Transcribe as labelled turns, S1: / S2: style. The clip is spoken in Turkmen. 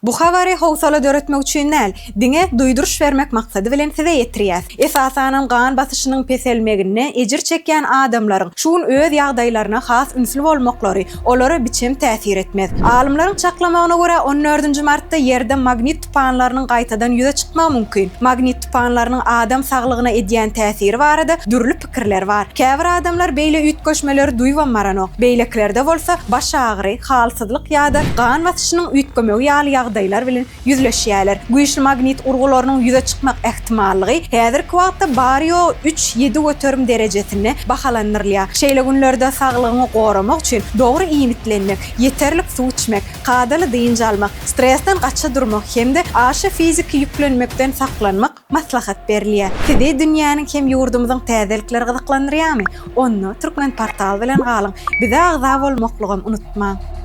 S1: Bu habary howsala döretmek üçin näl, diňe duýduruş bermek maksady bilen size ýetirýär. Esasanam gan basyşynyň peselmegine ejir çekýän adamlaryň şuň öz ýagdaýlaryna has ünsül bolmaklary olara biçim täsir etmez. Alymlaryň çaklamagyna görä 14-nji martda ýerde magnit tupanlarynyň gaýtadan ýüze çykmagy mümkin. Magnit tupanlarynyň adam saglygyna edýän täsiri barada dürli pikirler bar. Käbir adamlar beýle üýtgeşmeleri duýwanmarano. Beýleklerde bolsa baş agry, halsyzlyk ýa-da gan basyşynyň üýtgemegi ýaly ýagdaýlar bilen ýüzleşýärler. Güýçli magnit urgularynyň ýüze çykmak ähtimallygy häzirki wagtda baryo 3-7 göterim derejesine bahalanyrlýar. Şeýle günlerde saglygyny goramak üçin dogry iýmitlenmek, ýeterlik suw içmek, gadaly diýinç almak, stressden gaça durmak hemde aşy fiziki ýüklenmekden saklanmak maslahat berilýär. Size dünýäniň hem ýurdumyzyň täzelikleri gyzyklandyrýarmy? Onu Türkmen portal bilen galyň. Bize agza bolmaklygyn unutmaň.